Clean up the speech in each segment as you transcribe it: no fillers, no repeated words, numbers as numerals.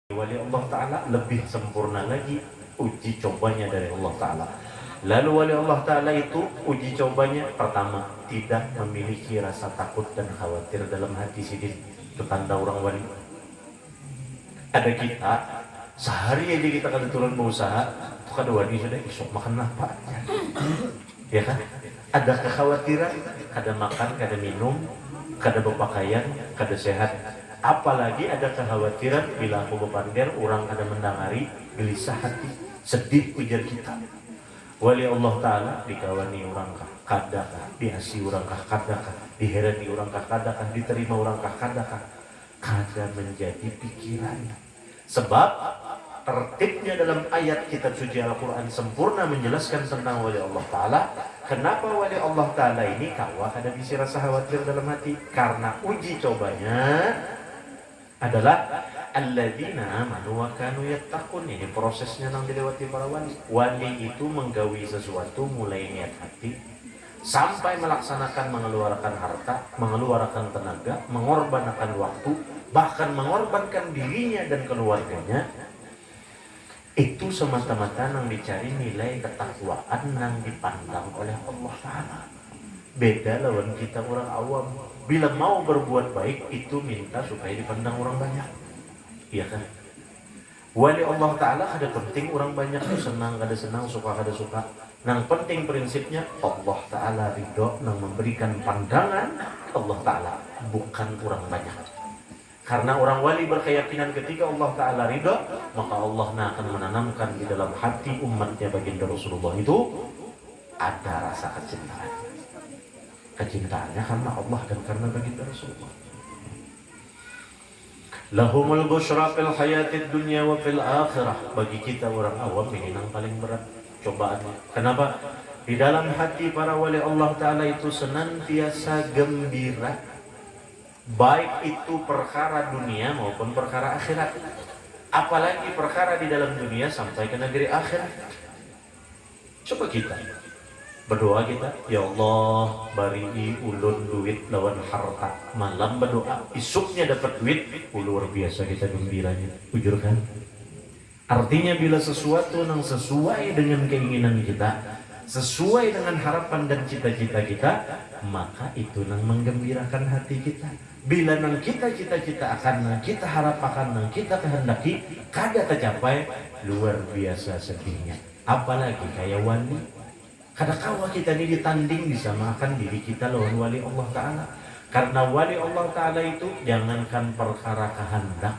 wali Allah Ta'ala lebih sempurna lagi uji cobanya dari Allah Ta'ala. Lalu wali Allah Ta'ala itu uji cobanya pertama, tidak memiliki rasa takut dan khawatir dalam hati sidin. Itu tanda orang wali. Ada kita sehari aja kita kada turun berusaha, itu kada wali sudah isok makan apa, ya kan? Ada kekhawatiran, kada makan, kada minum, kada berpakaian, kada sehat. Apalagi ada kekhawatiran bila aku bepandir orang kada mendangari, gelisah hati, sedih ujar kita. Wali Allah Ta'ala dikawani orang kah kadakah, diasi orang kah kadakah, diherani orang kah kadakah, diterima orang kah kadakah, kada menjadi pikiran. Sebab tertibnya dalam ayat kitab suci Al-Quran sempurna menjelaskan tentang wali Allah Ta'ala. Kenapa wali Allah Ta'ala ini kawa kada bisa rasa khawatir dalam hati? Karena uji cobanya adalah alladzina amanu wa kanu yattaqun. Ini prosesnya yang dilewati para wali. Wali itu menggawi sesuatu mulai niat hati sampai melaksanakan, mengeluarkan harta, mengeluarkan tenaga, mengorbankan waktu, bahkan mengorbankan dirinya dan keluarganya. Itu semata-mata yang dicari nilai ketakwaan yang dipandang oleh Allah Ta'ala. Beda lawan kita orang awam. Bila mau berbuat baik itu minta supaya dipandang orang banyak, iya kan? Wali Allah Ta'ala ada penting orang banyak itu senang kada senang, suka kada suka. Yang penting prinsipnya Allah Ta'ala ridho yang memberikan pandangan Allah Ta'ala, bukan orang banyak. Karena orang wali berkeyakinan ketika Allah Ta'ala ridho, maka Allah akan menanamkan di dalam hati umatnya baginda Rasulullah itu ada rasa kecintaan. Kecintaannya karena Allah dan karena baginda Rasulullah. Lahumul busyra fil hayatid dunya wa fil akhirah. Bagi kita orang awam ini yang paling berat cobaannya. Kenapa? Di dalam hati para wali Allah Ta'ala itu senantiasa gembira, baik itu perkara dunia maupun perkara akhirat. Apalagi perkara di dalam dunia sampai ke negeri akhirat. Coba kita berdoa kita, ya Allah bari ulun duit lawan harta. Malam berdoa, isuknya dapat duit, luar biasa kita gembiranya. Jujur kan? Artinya bila sesuatu yang sesuai dengan keinginan kita, sesuai dengan harapan dan cita-cita kita, maka itu yang menggembirakan hati kita. Bila nang kita cita-cita akan, nang kita harapkan, nang kita kehendaki kada tercapai, luar biasa sedihnya. Apalagi kayak wali. Kadang-kadang kita ini ditanding disamakan diri kita lawan wali Allah Ta'ala. Karena wali Allah Ta'ala itu jangankan perkara kehendak,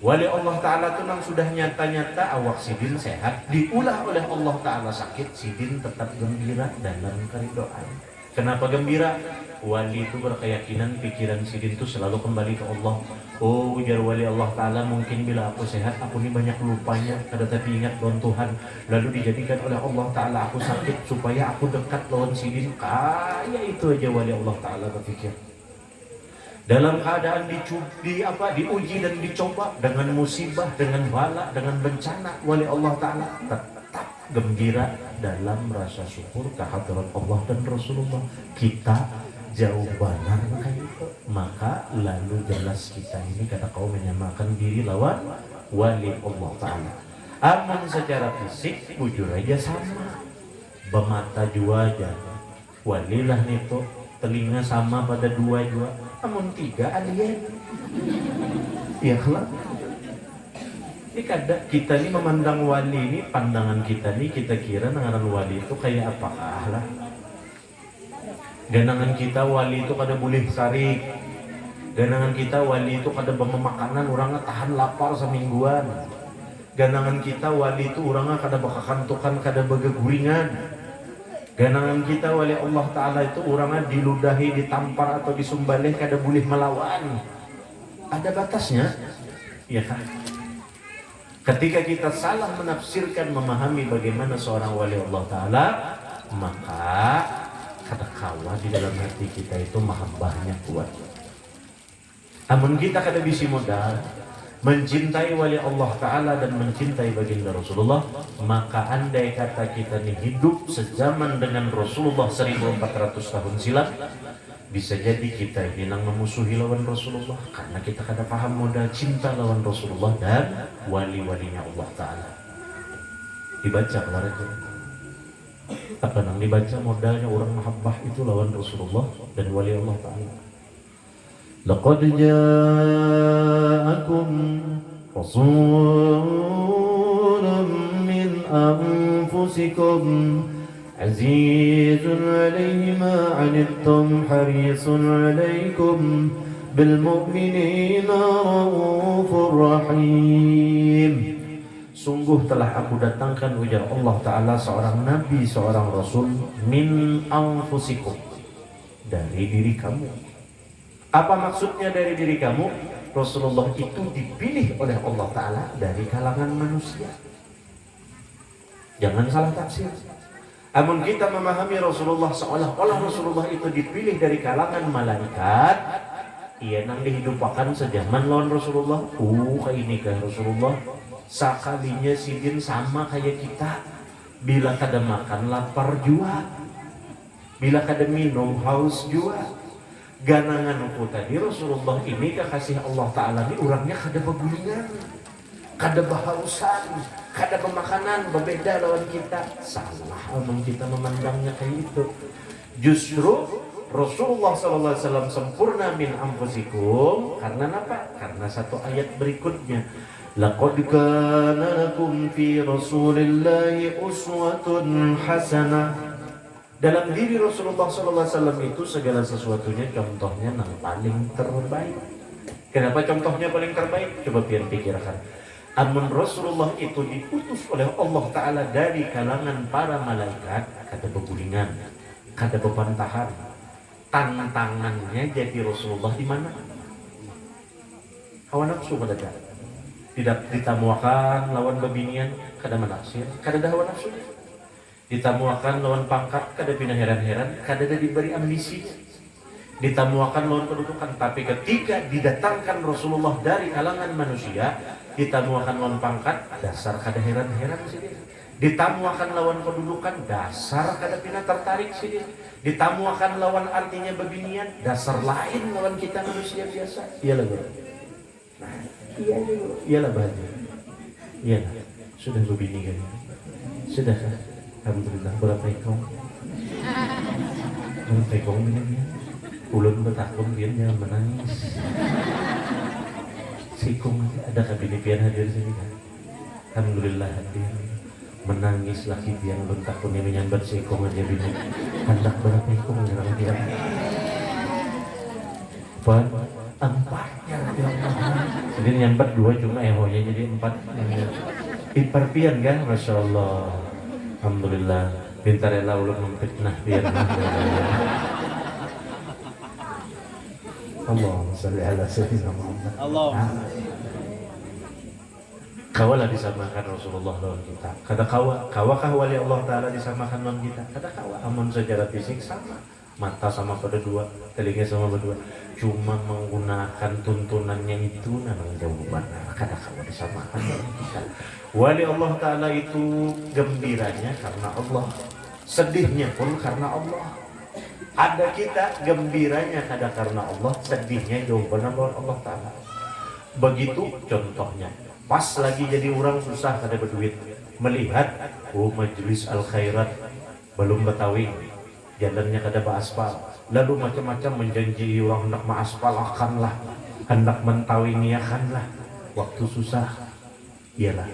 wali Allah Ta'ala itu yang sudah nyata-nyata awak sidin sehat, diulah oleh Allah Ta'ala sakit, sidin tetap gembira dalam keridoan. Kenapa gembira? Wali itu berkeyakinan pikiran sidin itu selalu kembali ke Allah. Oh, ujar wali Allah Ta'ala, mungkin bila aku sehat, aku ini banyak lupanya, kada tapi ingat lawan Tuhan. Lalu dijadikan oleh Allah Ta'ala aku sakit supaya aku dekat lawan sidin. Kayak itu aja wali Allah Ta'ala berpikir. Dalam keadaan diuji dan dicoba dengan musibah, dengan bala, dengan bencana, wali Allah Ta'ala tetap gembira dalam rasa syukur kehadirat Allah dan Rasulullah. Kita jauh benar kayak itu, maka lalu jelas kita ini kata kau menyamakan diri lawan wali Allah Ta'ala. Aman secara fisik bujur aja sama, bermata dua aja walilah itu, telinga sama pada dua, namun tiga alien. Ya kelak ini kada kita ini memandang wali ini, pandangan kita nih, kita kira nangaran wali itu kayak apakah lah. Ganangan kita wali itu kada boleh sarik. Ganangan kita wali itu kada makanan orangnya tahan lapar semingguan. Ganangan kita wali itu orangnya kada bakakantukan, kada begeguringan. Ganangan kita wali Allah Ta'ala itu orangnya diludahi, ditampar atau disumbalih kada boleh melawan. Ada batasnya, ya kan? Ketika kita salah menafsirkan, memahami bagaimana seorang wali Allah Ta'ala, maka kada kawa di dalam hati kita itu mahabbahnya kuat. Namun kita kada bisi modal mencintai wali Allah Ta'ala dan mencintai baginda Rasulullah, maka andai kata kita ini hidup sezaman dengan Rasulullah 1400 tahun silam, Bisa jadi kita ini nang memusuhi lawan Rasulullah karena kita kada paham modal cinta lawan Rasulullah dan wali-walinya Allah Ta'ala. Dibaca kemarin itu. Apa nang dibaca modalnya orang mahabbah itu lawan Rasulullah dan wali Allah Ta'ala. Laqad ja'akum rasulun min anfusikum عزيز عليه ما عنتم حريص عليكم بالمؤمنين رؤوف رحيم. Sungguh telah aku datangkan ujar Allah Ta'ala seorang nabi, seorang rasul min anfusikum, dari diri kamu. Apa maksudnya dari diri kamu? Rasulullah itu dipilih oleh Allah Ta'ala dari kalangan manusia. Jangan salah tafsir. Amun kita memahami Rasulullah seolah-olah Rasulullah itu dipilih dari kalangan malaikat, ia nang dihidupkan sejaman lawan Rasulullah. Kayak ini kan Rasulullah sakalinya sidin sama kayak kita. Bila kada makan lapar jua, bila kada minum haus jua. Ganangan aku tadi Rasulullah ini kekasih Allah Ta'ala ini orangnya kada begulingan, kada bahausan, kada pemakanan, berbeda lawan kita. Salah omong kita memandangnya kayak itu. Justru Rasulullah SAW sempurna min anfusikum karena apa? Karena satu ayat berikutnya, laqad kana lakum fi rasulillahi uswatun hasanah. Dalam diri Rasulullah SAW itu segala sesuatunya contohnya yang paling terbaik. Kenapa contohnya paling terbaik? Coba pian pikirkan. Amun Rasulullah itu diutus oleh Allah Ta'ala dari kalangan para malaikat, kada begulingan, kada bebantahan. Tantangannya jadi Rasulullah di mana? Hawa nafsu kada ada. Tidak ditamuakan lawan babinian, kada menaksir, kada ada hawa nafsu. Ditamuakan lawan pangkat, kada pindah heran-heran, kada ada diberi ambisi. Ditamuakan lawan kedudukan, tapi ketika didatangkan Rasulullah dari kalangan manusia, ditamuakan lawan pangkat, dasar kada heran-heran sih dia. Ditamuakan lawan kedudukan, dasar kada pindah tertarik sih dia. Ditamuakan lawan artinya babinian, dasar lain lawan kita manusia biasa. Iyalah bro. Nah, iyalah bahagia. Iyalah, sudah babini kan? Sudah kan? Alhamdulillah, berapa ekor? Berapa ekor minumnya? Ulun bertakung dia jangan menangis. Sikung ada kabini pian hadir sini kan? Alhamdulillah hadir. Menangis lagi pian ulun takungnya menyambat sikung aja bini. Hendak berapa ekor orang dia? Pan empatnya ya Allah. Jadi nyambat dua cuma ehonya jadi 4. Ipar pian kan? Masya Allah. Alhamdulillah, pintar rela ulun memfitnah biar Allahumma shalli ala sayyidina Muhammad. Kawalah disamakan Rasulullah lawan kita. Kada kawakah wali Allah Ta'ala disamakan lawan kita? Kada kawa. Amun secara fisik sama. Mata sama pada dua, telinga sama berdua. Cuma menggunakan tuntunannya itu namanya jawaban. Kada kawa disamakan lawan kita. Wali Allah Ta'ala itu gembiranya karena Allah, sedihnya pun karena Allah. Ada kita gembiranya kada karena Allah, sedihnya jawaban Allah Ta'ala. Begitu contohnya, pas lagi jadi orang susah kada berduit, melihat majelis al-khairat belum betawi, jalannya kada beraspal, lalu macam-macam menjanji orang hendak mengaspalkanlah, hendak mentawiniakanlah, waktu susah, iyalah.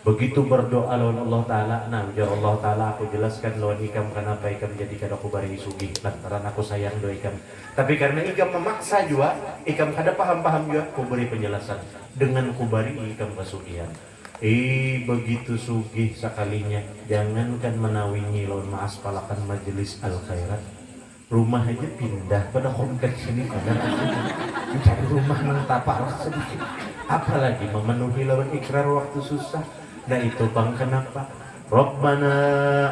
Begitu berdoa lawan Allah Ta'ala, nah ujar Allah Ta'ala, aku jelaskan lawan ikam kenapa ikam jadi kada aku bari sugih lantaran aku sayang do ikam. Tapi karena ikam memaksa juga, ikam kada paham-paham juga, aku beri penjelasan dengan ku bari ikam kesugihan. Begitu sugih sekalinya, jangankan menawingi lawan maaspalakan majelis al-khairat, rumah aja pindah pada kompleks ini pada mencari rumah nang tapak sedikit, apalagi memenuhi lawan ikrar waktu susah. Nah itu bang kenapa? Rabbana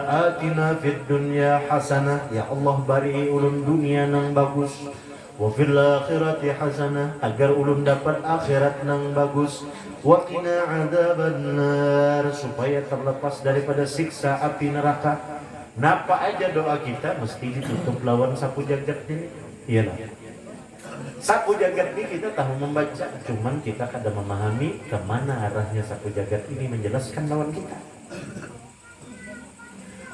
atina fid dunya hasanah, ya Allah bari ulun dunia nang bagus, wa fil akhirati hasanah, agar ulun dapat akhirat nang bagus, wa qina adzabannar, supaya terlepas daripada siksa api neraka. Napa aja doa kita mesti ditutup lawan sapu jagat ini. Iyalah. Sapu jagat ini kita tahu membaca, cuman kita kadang memahami kemana arahnya sapu jagat ini menjelaskan lawan kita.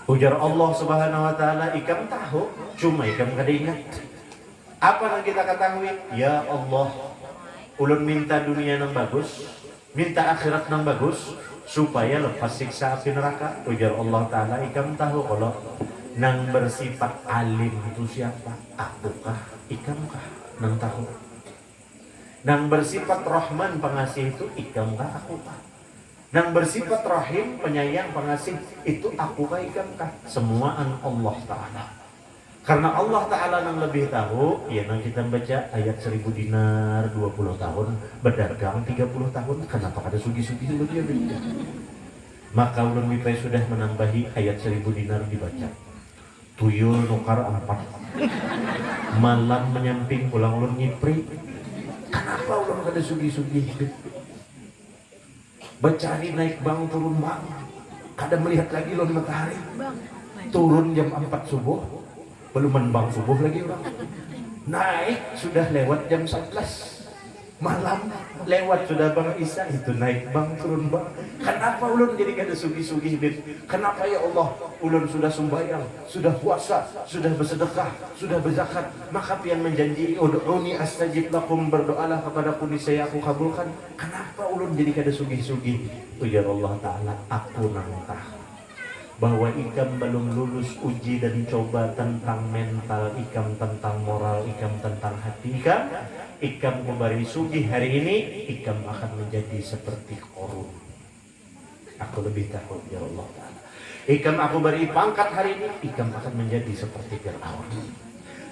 Ujar Allah Subhanahu wa taala, ikam tahu, cuma ikam kada ingat. Apa yang kita ketahui? Ya Allah, ulun minta dunia yang bagus, minta akhirat yang bagus, supaya lepas siksa api neraka. Ujar Allah taala, ikam tahu kalau nang bersifat alim itu siapa? Akukah? Ikamkah? Nang tahu. Nang bersifat Rahman pengasih itu ikamkah? Akukah? Nang bersifat Rahim penyayang pengasih itu akukah? Ikamkah? Semua an Allah Ta'ala. Karena Allah Ta'ala nang lebih tahu, ya nang kita baca ayat 1000 dinar 20 tahun, berdagang 30 tahun, kenapa ada sugi-sugi dulu dia beda? Maka ulun mipai sudah menambahi ayat 1000 dinar dibaca. Tuyul nukar 4, malam menyamping pulang ulun nyipri. Kenapa ulun kada sugi-sugi? Bercari naik bang turun bang, kada melihat lagi ulun matahari. Turun jam 4 subuh, belum menbang subuh lagi orang. Naik sudah lewat jam 11 malam, lewat sudah bang Isa, itu naik bang turun bang. Kenapa ulun jadi kada sugi-sugi? Kenapa ya Allah? Ulun sudah sembahyang, sudah puasa, sudah bersedekah, sudah berzakat, maka pian menjanji ud'uni astajib lakum, berdoalah kepadaku niscaya aku kabulkan. Kenapa ulun jadi kada sugi-sugi? Ujar Allah Ta'ala, aku nang tahu bahwa ikam belum lulus uji dan coba tentang mental ikam, tentang moral ikam, tentang hati ikam. Ikam kembali sugih hari ini, ikam akan menjadi seperti Qarun. Aku lebih takut ya Allah Ta'ala. Ikam aku beri pangkat hari ini, ikam akan menjadi seperti Fir'aun.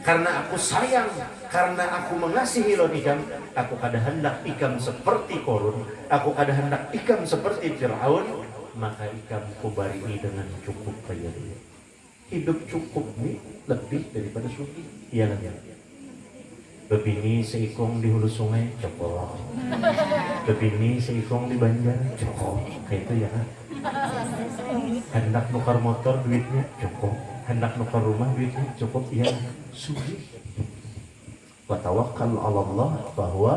Karena aku sayang, karena aku mengasihi lo ikam, aku kada hendak ikam seperti Qarun, aku kada hendak ikam seperti Fir'aun, maka ikam kubari dengan cukup kaya dia. Hidup cukup nih lebih daripada sugi. Iya lah ya. Bebini seikong di hulu sungai cukup. Bebini seikong di Banjar cukup. Kayak itu ya kan. Hendak nukar motor duitnya cukup. Hendak nukar rumah duitnya cukup. Iya sugi. Wa tawakkal 'ala Allah bahwa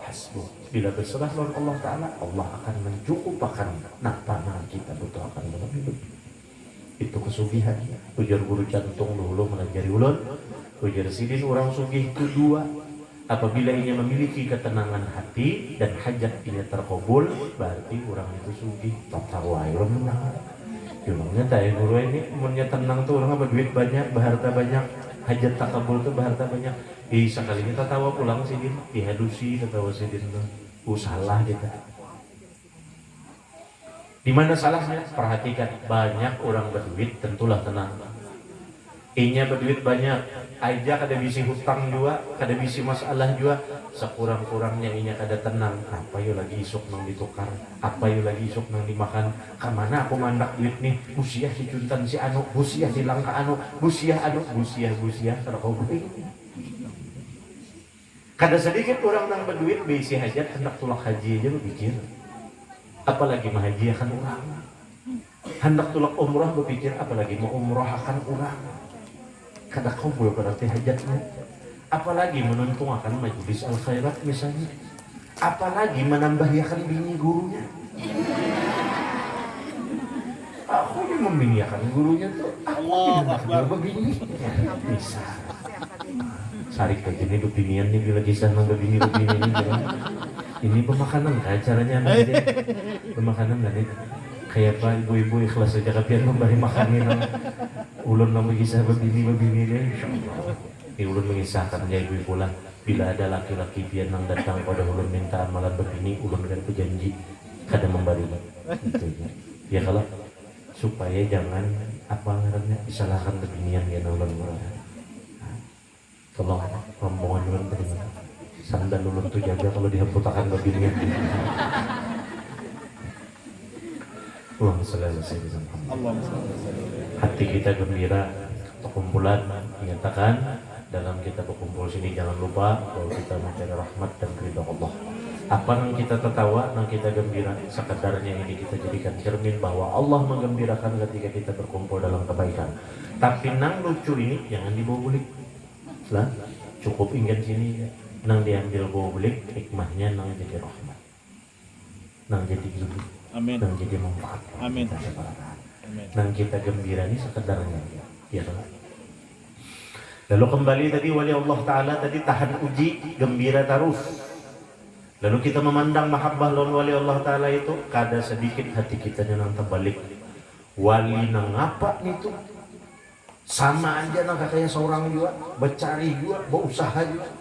hasbuh. Bila berserah lawan Allah Ta'ala, Allah akan mencukupkan nafkah kita butuhkan dalam hidup. Itu kesugihan. Ujar guru jantung dulu melajari ulun. Ujar sidin orang sugih itu dua. Apabila ia memiliki ketenangan hati dan hajat ia terkabul, berarti orang itu sugih. Tak wae orang menang. Jumlahnya tadi guru ini umurnya tenang tuh orang berduit banyak, berharta banyak, hajat tak kabul tuh berharta banyak. Sekali kita tawa pulang sidin, dihadusi ketawa sidin tuh. Salah kita. Di mana salahnya? Perhatikan, banyak orang berduit tentulah tenang. Inya berduit banyak, aja kada bisi hutang juga, kada bisi masalah juga. Sekurang-kurangnya inya kada tenang. Apa yo lagi isuk nang ditukar? Apa yo lagi isuk nang dimakan? Kamana aku mandak duit nih? Busiah si juntan si anu, busiah si langka anu, busiah anu, busiah kada kau kada sedikit orang nang berduit bisi hajat hendak tulak haji aja berpikir, apalagi menghajiakan orang. Hendak tulak umrah berpikir, apalagi mau umrah akan orang. Kada kabul berarti hajatnya. Apalagi menuntung akan majelis al khairat misalnya. Apalagi menambahiakan bini gurunya. Aku yang membiniakan gurunya tuh, aku yang begini. Bisa. Sarik ke gini bebinian nih bila kisah nang bebini ini ini pemakanan kan caranya nanti pemakanan nanti kayak apa ibu-ibu ikhlas saja kapian memberi makanin ulun nang kisah bebini ini insyaallah ulun mengisahkan ya ibu-ibu lah bila ada laki-laki pian nang datang pada ulun minta amalan bebini ulun kan berjanji kada memberi itu ya kalau supaya jangan apa ngarannya disalahkan bebinian ya ulun murah. Tolong rombongan ulun terima sandal ulun tuh jaga kalau dihemputakan babinya. Allahumma shalli ala sayyidina Muhammad. Hati kita gembira, perkumpulan menyatakan dalam kita berkumpul sini jangan lupa bahwa kita mencari rahmat dan ridha Allah. Apa yang kita tertawa, yang kita gembira, sekedarnya ini kita jadikan cermin bahwa Allah menggembirakan ketika kita berkumpul dalam kebaikan. Tapi nang lucu ini jangan dibawa bulik. Lah, cukup ingin sini nang diambil bolik hikmahnya nang jadi rahmat, nang jadi gigi, nang jadi manfaat. Amin. Nang kita gembira ini sekedarnya, ya kan? Lalu kembali tadi wali Allah Ta'ala tadi tahan uji, gembira terus. Lalu kita memandang mahabbah lawan wali Allah Ta'ala itu, kada sedikit hati kita yang terbalik. Wali nang apa itu? Sama aja nang kayak seorang juga, bercari juga, berusaha juga.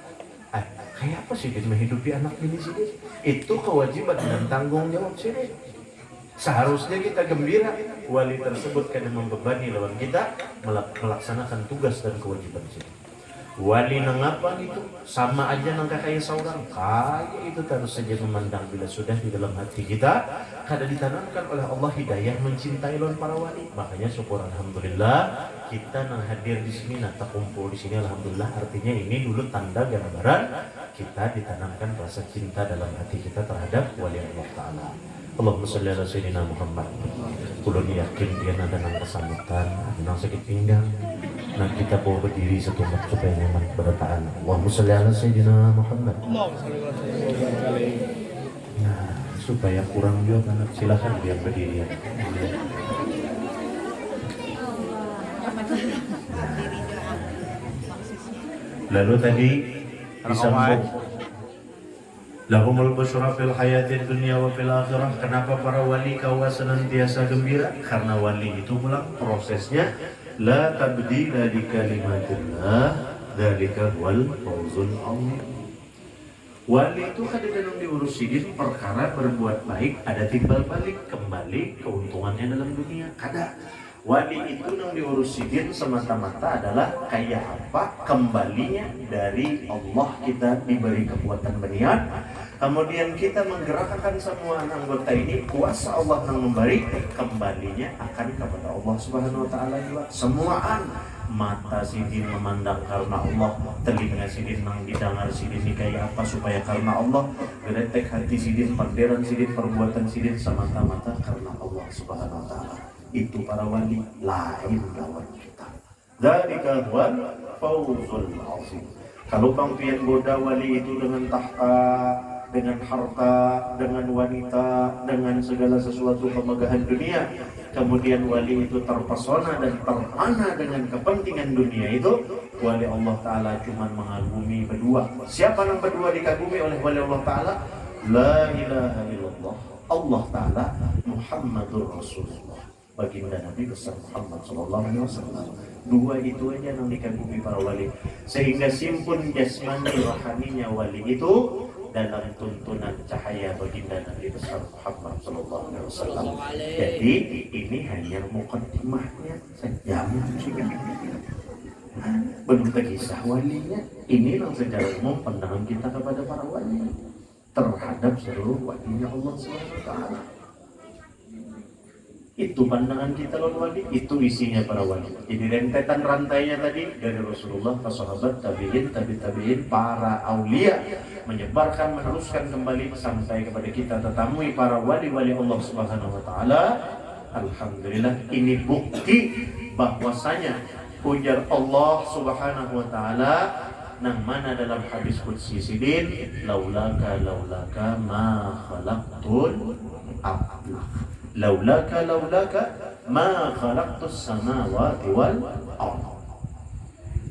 Kayak apa sih dia menghidupi anak ini sih? Itu kewajiban dan tanggung jawab sih. Seharusnya kita gembira, wali tersebut karena membebani lawan kita melaksanakan tugas dan kewajiban sih. Wali nang apa gitu, sama aja nang kayak seorang, kayak itu terus saja memandang bila sudah di dalam hati kita kada ditanamkan oleh Allah hidayah mencintai lawan para wali. Makanya syukur alhamdulillah kita nang hadir di sini, nata kumpul di sini alhamdulillah, artinya ini dulu tanda gambaran kita ditanamkan rasa cinta dalam hati kita terhadap wali Allah Ta'ala. Allahumma sholli ala sayyidina Muhammad. Kulun yakin dia ada nang kesamutan, nang sakit pinggang. Nah kita bawa berdiri setumpuk supaya nyaman berataan. Allahumma sholli ala sayyidina Muhammad. Nah supaya kurang juga anak silakan biar berdiri. Lalu tadi disambung lahumul busyra fil hayatid dunya wa fil akhirah. Kenapa para wali kawa senantiasa gembira? Karena wali itu pulang prosesnya la tabdila li kalimatillah dzalika wal fawzul azim. Wali itu kadang-kadang diurusin perkara berbuat baik ada timbal balik kembali keuntungannya dalam dunia. Kada wali itu yang diurusin semata-mata adalah kayak apa kembalinya dari Allah, kita diberi kekuatan berniat, kemudian kita menggerakkan semua anggota ini, kuasa Allah yang memberi, kembalinya akan kepada Allah Subhanahu wa Ta'ala juga. Semuaan mata sidin memandang karena Allah, telinga sidin nang didengar sidin kayak apa supaya karena Allah, geretek hati sidin, perderan sidin, perbuatan sidin semata-mata karena Allah Subhanahu wa Ta'ala. Itu para wali lain lawan kita. Dzalika huwal fawzul azim. Kalau pangpian goda wali itu dengan tahta, dengan harta, dengan wanita, dengan segala sesuatu kemegahan dunia, kemudian wali itu terpesona dan terpana dengan kepentingan dunia itu, wali Allah Ta'ala cuma mengagumi berdua. Siapa yang berdua dikagumi oleh wali Allah Ta'ala? La ilaha illallah Allah Ta'ala Muhammadur Rasulullah, baginda Nabi besar Muhammad sallallahu alaihi wasallam. Dua itu aja yang dikagumi para wali, sehingga simpun jasmani rohaninya wali itu dalam tuntunan cahaya baginda Nabi besar Muhammad sallallahu alaihi wasallam. Jadi ini hanya mukaddimahnya saja. Belum kisah walinya. Ini yang secara umum pandangan kita kepada para wali terhadap seluruh walinya Allah Subhanahu wa Ta'ala. Itu pandangan kita lawan wali, itu isinya para wali. Jadi rentetan rantainya tadi dari Rasulullah ke sahabat, tabi'in, tabi'in, para aulia, menyebarkan, meneruskan kembali sampai kepada kita tetamui para wali-wali Allah Subhanahu wa Ta'ala. Alhamdulillah, ini bukti bahwasanya ujar Allah Subhanahu wa Ta'ala nang mana dalam hadis qudsi sidin, laulaka ma khalaqtul aflaq. Laulaka ma khalaqtus samawati wal ardh.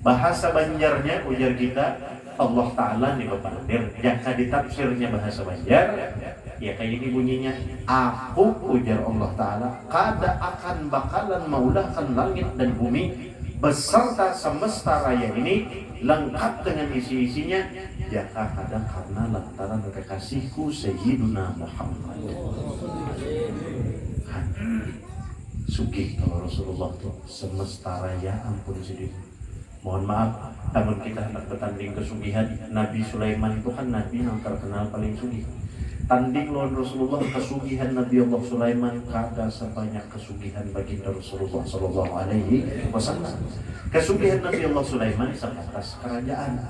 Bahasa Banjarnya ujar kita Allah Ta'ala nih Bapak. Jika ditafsirnya bahasa Banjar ya kayak ini bunyinya, aku ujar Allah Ta'ala kada akan bakalan maulahkan langit dan bumi beserta semesta raya ini lengkap dengan isi-isinya jika ada karena lantaran kekasihku Sayyiduna Muhammad. Sugih kalau Rasulullah tuh semesta raya, ampun sedih. Mohon maaf, namun kita hendak bertanding kesugihan. Nabi Sulaiman itu kan nabi yang terkenal paling sugih. Tanding lawan Rasulullah kesugihan Nabi Allah Sulaiman kada sebanyak kesugihan baginda Rasulullah Sallallahu Alaihi Wasallam. Kesugihan Nabi Allah Sulaiman sebatas kerajaan,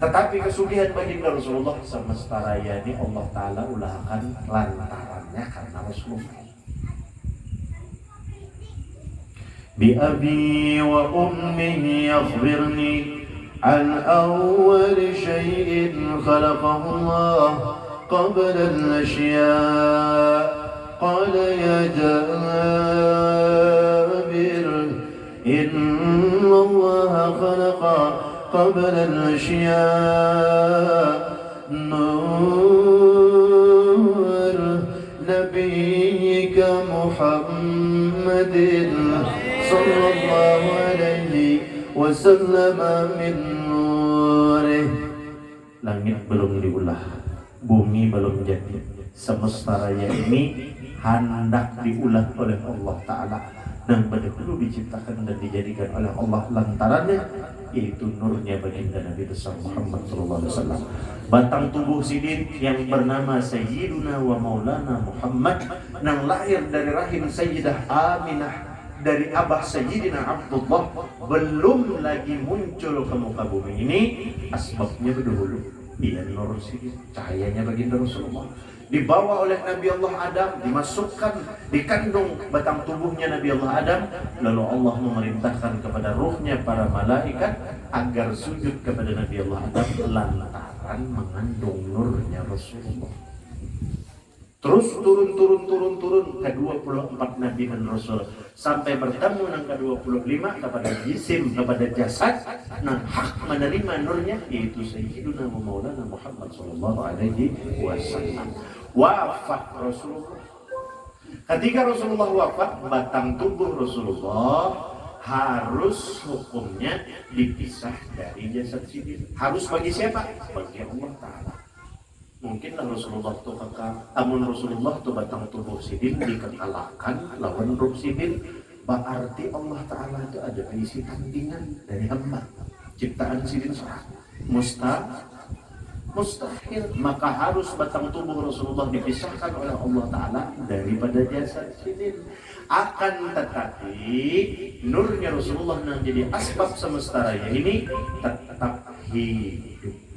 tetapi kesugihan baginda Rasulullah semesta raya ini Allah Ta'ala ulahkan lantarannya karena Rasulullah. Bi abi wa ummi yakhbirni عن أول شيء خلقه الله قبل الأشياء قال يا جابر إن الله خلق قبل الأشياء نور نبيك محمد صلى الله عليه وسلم من نوره. Langit belum diulah, bumi belum jadi, semesta raya ini hendak diulah oleh Allah Ta'ala dan benar-benar diciptakan dan dijadikan oleh Allah lantarannya, yaitu nurnya baginda Nabi besar Muhammad SAW. Batang tubuh sidin yang bernama Sayyiduna wa Maulana Muhammad yang lahir dari rahim Sayyidah Aminah dari abah Sayyidina Abdullah belum lagi muncul ke muka bumi ini. Asbabnya berdahulu, dia nur sidin, cahayanya baginda Rasulullah dibawa oleh Nabi Allah Adam, dimasukkan, dikandung batang tubuhnya Nabi Allah Adam, lalu Allah memerintahkan kepada ruhnya para malaikat agar sujud kepada Nabi Allah Adam lantaran mengandung nurnya Rasulullah. Terus turun ke 24 Nabi dan Rasul sampai bertemu yang ke-25 kepada jisim, kepada jasad yang hak menerima nurnya, yaitu Sayyiduna wa Maulana Muhammad sallallahu alaihi wasallam. Wafat Rasulullah. Ketika Rasulullah wafat, batang tubuh Rasulullah harus hukumnya dipisah dari jasad sidin. Harus bagi siapa? Bagi Allah Ta'ala. Mungkinlah Rasulullah itu kekal, amun Rasulullah itu batang tubuh sidin dikekalahkan lawan ruh sidin, berarti Allah Ta'ala itu ada isi tandingan dari hamba. Ciptaan sidin serah mustahil, maka harus batang tubuh Rasulullah dipisahkan oleh Allah Ta'ala daripada jasad sidin. Akan tetapi nurnya Rasulullah yang jadi asbab semesta raya ini tetap hidup.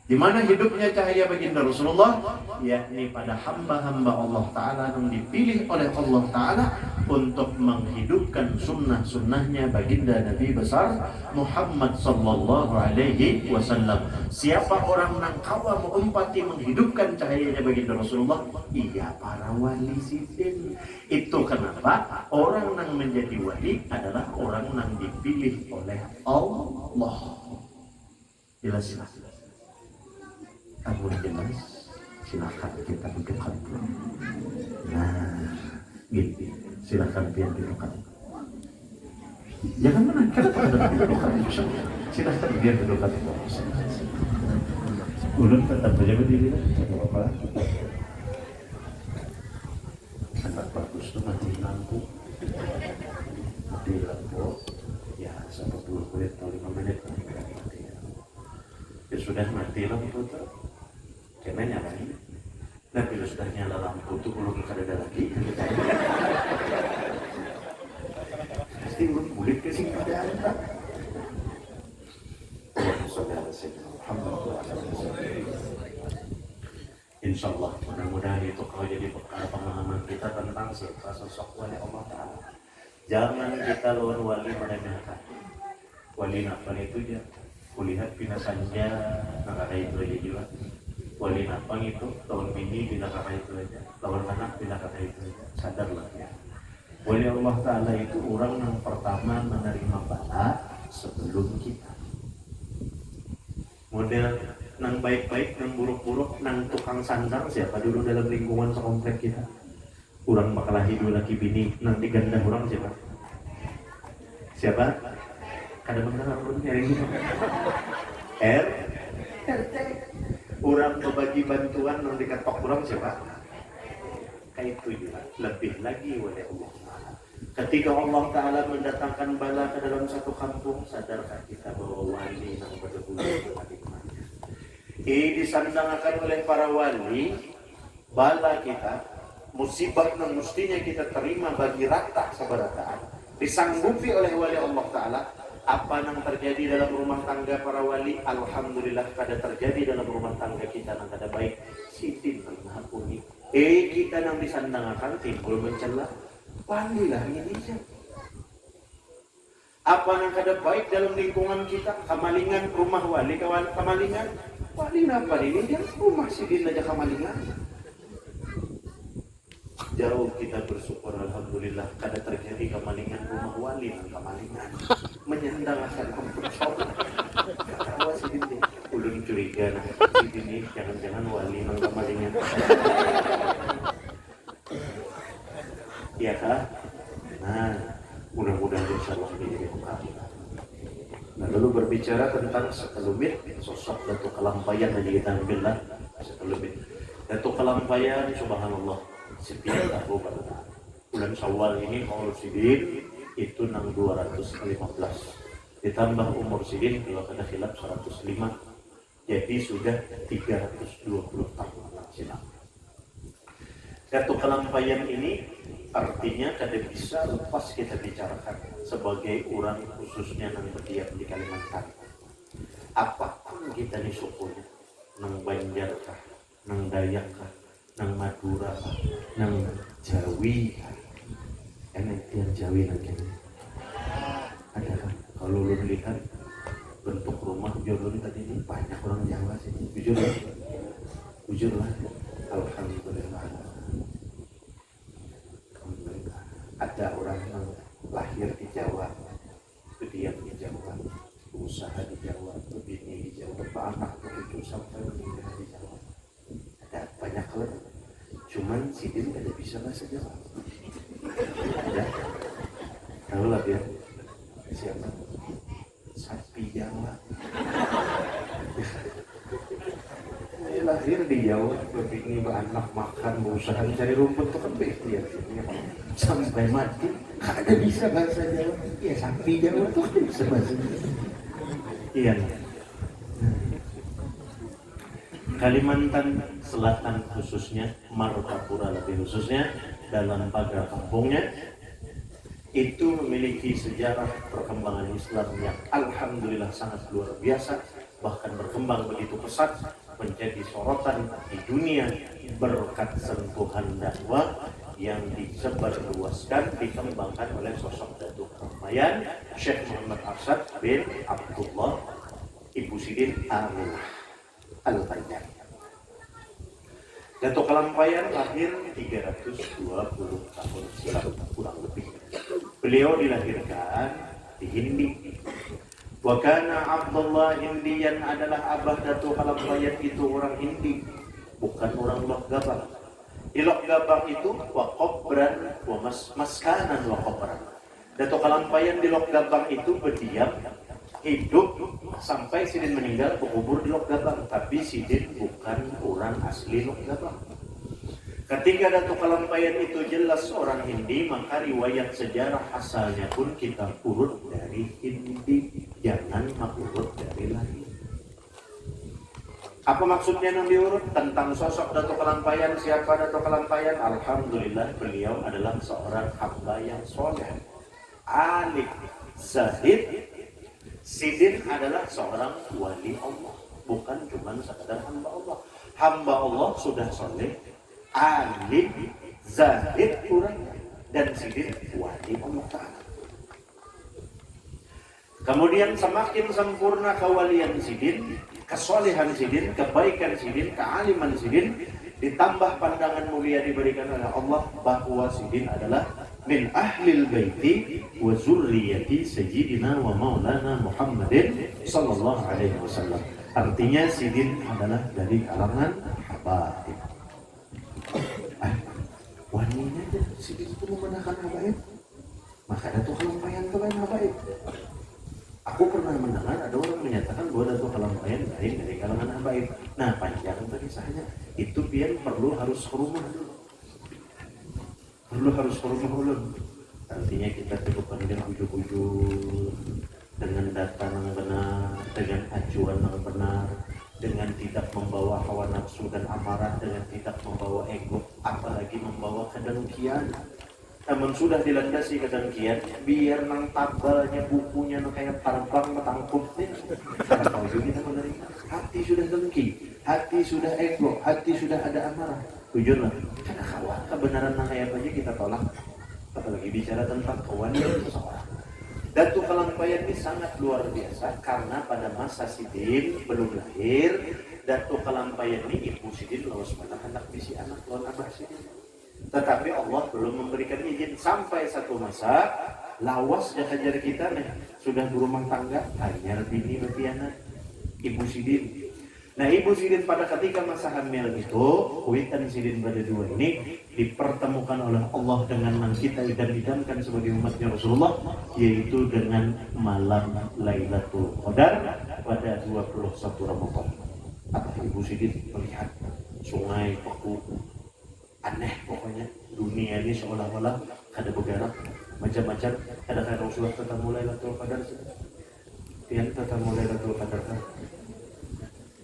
Di mana hidupnya cahaya baginda Rasulullah, yakni pada hamba-hamba Allah Ta'ala yang dipilih oleh Allah Ta'ala untuk menghidupkan sunnah-sunnahnya baginda Nabi besar Muhammad sallallahu alaihi wasallam. Siapa orang yang kawa mengumpati menghidupkan cahayanya baginda Rasulullah? Iya, para wali sidin. Itu kenapa orang yang menjadi wali adalah orang yang dipilih oleh Allah. Jelas. Amun jelas, silakan kita hidupkan. Nah, gitu. Silakan biar hidupkan. Jangan menang, kenapa ada hidupkan itu? Silakan biar hidupkan. Ulun tetap menjaga diri, tidak apa-apa. Anak bagus tuh mati lampu, ya 10 menit atau 5 menit. Ya sudah mati lampu tuh. Cemen nyala ini. Dan bila sudah nyala lampu itu belum ada lagi. Pasti bulit ke sini pada anda. Insya Allah mudah-mudahan itu kalau jadi pemahaman kita tentang siapa sosok wali Allah Ta'ala. Jangan kita lawan wali meremehkan. Wali nafal itu dia kulihat pina sanja nakaka itu aja juga. Wali napang itu tahun ini bila kata itu aja, lawan anak bila kata itu aja. Sadarlah ya. Wali Allah Ta'ala itu orang yang pertama menerima bala sebelum kita. Model nang baik-baik, nang buruk-buruk, nang tukang sandang siapa dulu dalam lingkungan sekomplek kita? Orang bakal hidup laki bini, nanti ganda orang siapa? Siapa? Kada benar pun nyari gitu. RT. Orang berbagi bantuan yang dikatok orang siapa? Kayak itu juga. Lebih lagi oleh Allah Ta'ala. Ketika Allah Ta'ala mendatangkan bala ke dalam satu kampung, sadarkah kita bahwa wali yang berdahulu itu hikmahnya? Ini disandangkan oleh para wali, bala kita, musibah yang mestinya kita terima bagi rata seberataan, disanggupi oleh wali Allah Ta'ala. Apa yang terjadi dalam rumah tangga para wali, alhamdulillah kada terjadi dalam rumah tangga kita yang kada baik. Sidin mengampuni. Kita yang disandangkan timbul mencela. Walilah ini saja. Apa yang kada baik dalam lingkungan kita? Kamalingan rumah wali, kawan kamalingan. Wali napa ini? Dia rumah sidin aja kamalingan. Jauh kita bersyukur alhamdulillah kada terjadi kamalingan rumah wali dan kamalingan. Menyandang asal kompensor. Katawa sidin dia. Ulun curiga nah sidin ini jangan-jangan wali dan kamalingan. Iya kah? Nah, mudah-mudahan insyaallah menjadi pengalaman. Nah, lalu berbicara tentang sekelumit sosok Datuk Kalampayan aja kita ambillah sekelumit. Datuk Kalampayan subhanallah sepian aku pada bulan Syawal ini Maulud Sidin itu nang 215 ditambah umur Sidin kalau kada khilaf 105 jadi sudah 320 tahun silam. Datuk Kalampayan ini artinya kada bisa lepas kita bicarakan sebagai orang khususnya yang berdiam di Kalimantan. Apapun kita disukunya, nang Banjar kah, nang Dayak kah, nang Madura kah, nang Jawi kah, yang Jawi lagi. Ada kan? Kalau lu lihat bentuk rumah jujur tadi ini banyak orang Jawa sih, jujur lah. Alhamdulillah. Ada orang yang lahir di Jawa, berdiam di Jawa, usaha di Jawa, berbini di Jawa, anak begitu sampai meninggal di Jawa. Ada banyak hal. Cuman Sidin tidak bisa bahasa Jawa. Ada, tahu lah dia siapa? Sapi Jawa. Dia lahir di Jawa, berbini anak makan, berusaha mencari rumput itu kan beda. Sampai mati, kada bisa bahasa Jawa. Ya sapi Jawa tuh kada bisa bahasa Jawa. Iya. Kalimantan Selatan khususnya, Martapura lebih khususnya, dalam pagar kampungnya itu memiliki sejarah perkembangan Islam yang alhamdulillah sangat luar biasa, bahkan berkembang begitu pesat menjadi sorotan di dunia berkat sentuhan dakwah yang disebarluaskan, dikembangkan oleh sosok Datuk Kalampayan Syekh Muhammad Arsyad bin Abdullah Ibu Sidin Aminah Al-Banjar. Datuk Kalampayan lahir 320 tahun silam kurang lebih. Beliau dilahirkan di Hindi. Wakana Abdullah Hindian adalah abah Datuk Kalampayan itu orang Hindi, bukan orang Lok Gabang. Di Lok Gabang itu wakobran, maskanan wakobran. Datuk Kalampayan di Lok Gabang itu berdiam, hidup sampai Sidin meninggal berkubur di Lok Gabang. Tapi Sidin bukan orang asli Lok Gabang. Ketika Datuk Kalampayan itu jelas orang Hindi, maka riwayat sejarah asalnya pun kita urut dari Hindi, jangan urut dari lahir. Apa maksudnya yang diurut? Tentang sosok Datuk Kalampayan. Siapa Datuk Kalampayan? Alhamdulillah beliau adalah seorang hamba yang soleh, alim, zahid. Sidin adalah seorang wali Allah, bukan cuma sekadar hamba Allah. Hamba Allah sudah soleh, alim, zahid orangnya, dan Sidin wali Allah Ta'ala. Kemudian semakin sempurna kewalian Sidin, kesolehan Sidin, kebaikan Sidin, kealiman Sidin, ditambah pandangan mulia diberikan oleh Allah bahwa Sidin adalah min ahlil baiti wa zurriyati sayyidina wa maulana Muhammadin sallallahu alaihi wasallam. Artinya Sidin adalah dari kalangan habaib. Wanita Sidin itu menggunakan habaib, maka Datuk Kalampayan kalian habaib. Aku pernah mendengar ada orang menyatakan bahwa Datuk Kalampayan dari kalangan habaib. Nah, panjang kisahnya. Itu biar harus ke rumah dulu. Harus ke rumah dulu. Artinya kita cukup panggil ujuk-ujuk dengan data yang benar, dengan acuan yang benar, dengan tidak membawa hawa nafsu dan amarah, dengan tidak membawa ego, apalagi membawa kedengkian. Namun sudah dilandasi kedengkian, biar nang tabalnya bukunya nang kayak terbang metangkupnya. Karena kalau kita menerima, hati sudah dengki, hati sudah ego, hati sudah ada amarah. Jujurlah, karena kawan kebenaran nang kayak aja kita tolak. Apalagi bicara tentang kewalian seseorang. Datuk Kalampayan ini sangat luar biasa karena pada masa Sidin belum lahir, Datuk Kalampayan ini ibu Sidin lawas mana anak bisi anak lawan abah Sidin. Tetapi Allah belum memberikan izin sampai satu masa lawas dah hajar kita nih sudah berumah tangga hanya bini bepiana ibu Sidin. Nah ibu Sidin pada ketika masa hamil itu, kuitan Sidin pada dua ini dipertemukan oleh Allah dengan yang kita idam-idamkan sebagai umatnya Rasulullah, yaitu dengan malam Lailatul Qadar pada 21 Ramadan. Apa ibu Sidin melihat sungai beku, aneh pokoknya dunia ini seolah-olah ada bergerak macam-macam. Ada kan Rasulullah tentang Lailatul Qadar, yang tentang Lailatul Qadar kan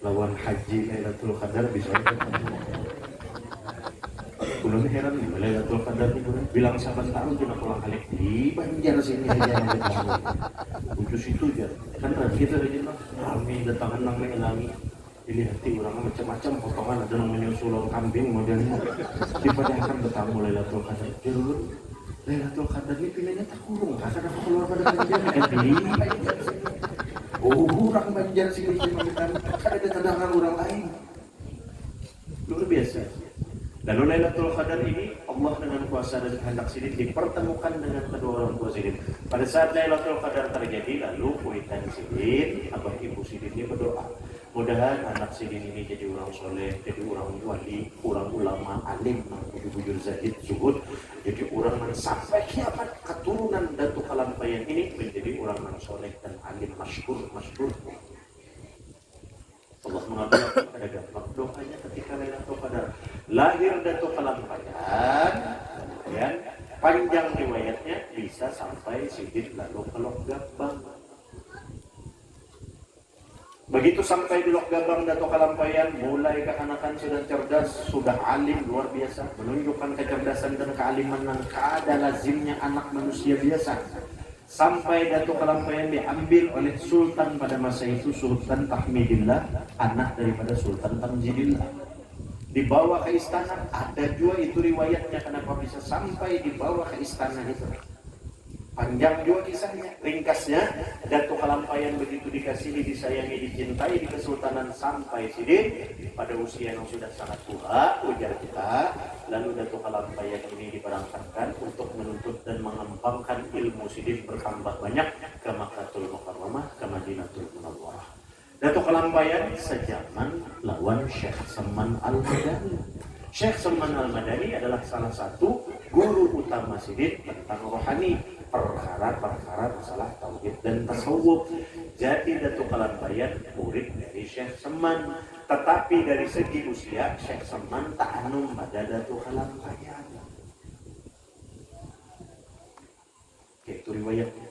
lawan haji Lailatul Qadar bisa belum heran nih Lailatul Qadar itu bilang saban tahun cuma pulang kali di Banjar sini aja khusus itu aja kan kita aja lah kami datangan nang mengalami dilihat orang macam-macam potongan ada yang menyusul kambing modelnya dipadahkan bertamu Lailatul Qadar dulu Lailatul Qadar ini pilihnya tak kurung kakak ada keluar pada Banjar orang Banjar sini kan ada tendangan orang lain luar biasa. Lalu Lailatul Qadar ini Allah dengan kuasa dan kehendak Sidin dipertemukan dengan kedua orang tua Sidin. Pada saat Lailatul Qadar terjadi, lalu kuitan Sidin, abah ibu Sidin ini berdoa, mudahan anak Sidin ini jadi orang soleh, jadi orang wali, orang ulama, alim, bujur zahid, zuhud, jadi orang yang sampai kiamat keturunan Datuk Kalampayan ini menjadi orang yang soleh dan alim, masyhur. Allah mengabulkan pada gampang doanya ketika Lailatul Qadar lahir Datuk Kalampayan, kemudian panjang riwayatnya bisa sampai Sidin lalu ke Lok Gabang. Begitu sampai di Lok Gabang Datuk Kalampayan mulai kekanakan sudah cerdas, sudah alim luar biasa, menunjukkan kecerdasan dan kealiman yang kada lazimnya anak manusia biasa. Sampai Datuk Kalampayan diambil oleh Sultan pada masa itu, Sultan Tahmidillah, anak daripada Sultan Tamjidillah. Dibawa ke istana, ada juga itu riwayatnya kenapa bisa sampai dibawa ke istana itu. Panjang juga kisahnya, ringkasnya Datuk Kalampayan begitu dikasihi, disayangi, dicintai di kesultanan sampai Sidin pada usia yang sudah sangat tua, ujar kita. Lalu Datuk Kalampayan ini diberangkatkan untuk menuntut dan mengembangkan ilmu Sidin bertambah banyak ke Makkatul Mukarramah, ke Madinatul Munawwarah. Datuk Kalampayan sejaman lawan Syekh Salman Al-Madani. Syekh Salman Al-Madani adalah salah satu guru utama Sidin tentang rohani, perkara masalah tauhid dan tasawuf. Jadi Datuk Kalampayan murid dari Syekh Salman, tetapi dari segi usia Syekh Salman tak anum pada Datuk Kalampayan. Itu riwayatnya.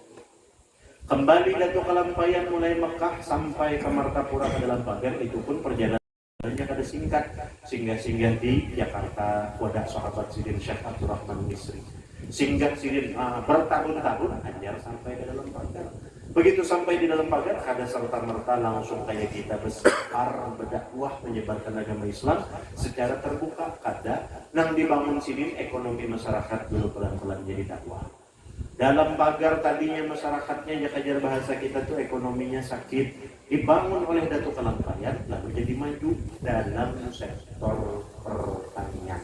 Kembali Datuk Kalampayan mulai Mekah sampai ke Martapura ke dalam pagar, itu pun perjalanannya kada singkat, singgah-singgah di Jakarta wadah sahabat Sidin Syekh Abdurrahman Misri. Singgah Sidin bertahun-tahun hanya sampai ke dalam pagar. Begitu sampai di dalam pagar, kada serta-merta langsung kayak kita besar berdakwah menyebarkan agama Islam secara terbuka, kada. Nang dibangun Sidin ekonomi masyarakat dulu pelan-pelan jadi dakwah. Dalam pagar tadinya masyarakatnya ya kajar bahasa kita tuh ekonominya sakit, dibangun oleh Datuk Kalampayan lalu jadi maju dalam sektor pertanian,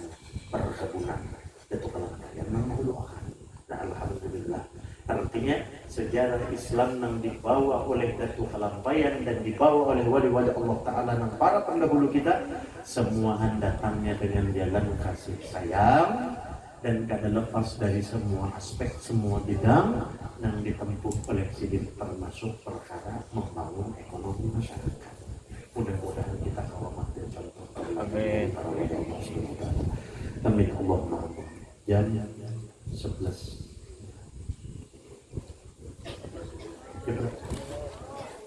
perkebunan. Datuk Kalampayan mendoakan. Nah, alhamdulillah. Artinya sejarah Islam yang dibawa oleh Datuk Kalampayan dan dibawa oleh wali-wali Allah Ta'ala dan para pendahulu kita, semua datangnya dengan jalan kasih sayang dan kada lepas dari semua aspek, semua bidang yang ditempuh oleh Sidin, termasuk perkara membangun ekonomi masyarakat. Mudah-mudahan kita kawamat dan contoh. Amin. Amin. Allahumma. Jam 11.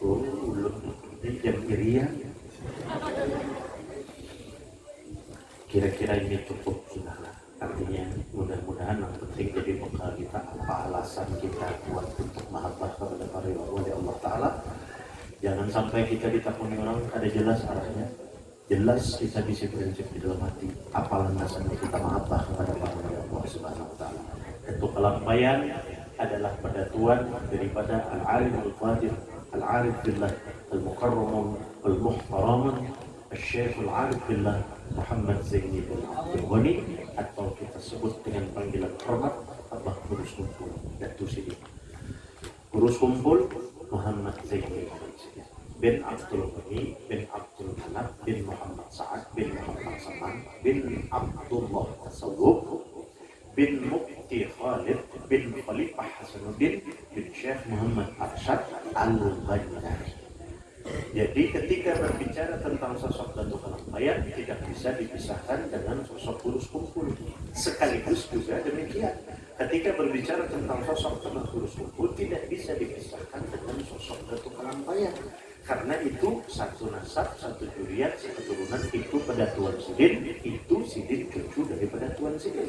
Oh, belum. Ini jam kirian. Kira-kira ini cukup sudah lah. Artinya mudah-mudahan yang penting jadi bekal kita apa alasan kita buat untuk mahabbah kepada para wali Allah Ta'ala. Jangan sampai kita ditakuni orang ada jelas arahnya, jelas kita bisa prinsip di dalam hati apa landasan kita mahabbah kepada para wali Allah Subhanahu Wa Ta'ala. Datuk Kalampayan adalah pendatuan daripada Al-Alim Al-Qadir Al-Arif Billah Al-Mukarramun Al-Muhtaramun Al-Syekh Al-Arif Billah Muhammad Zaini bin Abdul Ghani, atau kita sebut dengan panggilan hormat Abah Gurus Kumpul Datu Sidi Gurus Kumpul Muhammad Zaini bin Abdul Ghani bin Abdul Manaf bin Muhammad Sa'ad bin Muhammad Saman bin Abdullah Tasawwuf bin Mukti Khalid bin Khalifah Hasanuddin bin Syekh Muhammad Arsyad Al-Bandari. Jadi ketika berbicara tentang sosok Datuk Kalampayan tidak bisa dipisahkan dengan sosok Gurus Kumpul. Sekaligus juga demikian, ketika berbicara tentang sosok Gurus Kumpul tidak bisa dipisahkan dengan sosok Datuk Kalampayan. Karena itu satu nasab, satu juriat, satu turunan, itu pada Tuan Sidin, itu Sidin cucu daripada Tuan Sidin.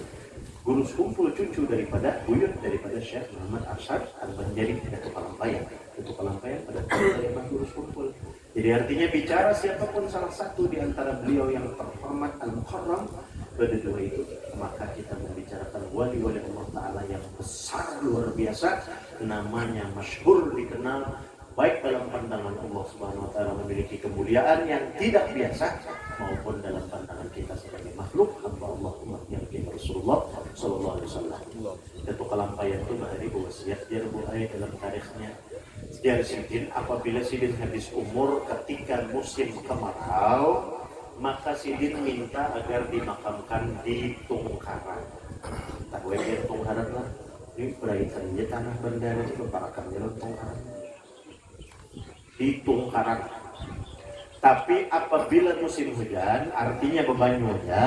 Gurus Kumpul cucu daripada buyut daripada Syekh Muhammad Arsyad Al-Bandari Datuk Kalampayan. Datuk Kalampayan pada daripada Gurus Kumpul. Jadi artinya bicara siapapun salah satu di antara beliau yang terhormat Al-Mukarram berdua itu, maka kita membicarakan wali-wali Allah Ta'ala yang besar luar biasa, namanya masyhur dikenal baik dalam pandangan Allah Subhanahu wa taala memiliki kemuliaan yang tidak biasa, maupun dalam pandangan kita sebagai makhluk hamba Allah umat yang kita Rasulullah sallallahu alaihi wasallam. Datuk Kalampayan itu bahari wasiat dia buai dalam tarikhnya. Dia Sidin apabila Sidin habis umur ketika musim kemarau, maka Sidin minta agar dimakamkan di Tungkaran. Tahu ya Tungkaran lah. Ini beraitannya tanah bandara itu parakannya Tungkaran. Di Tungkaran. Tapi apabila musim hujan, artinya bebanyonya,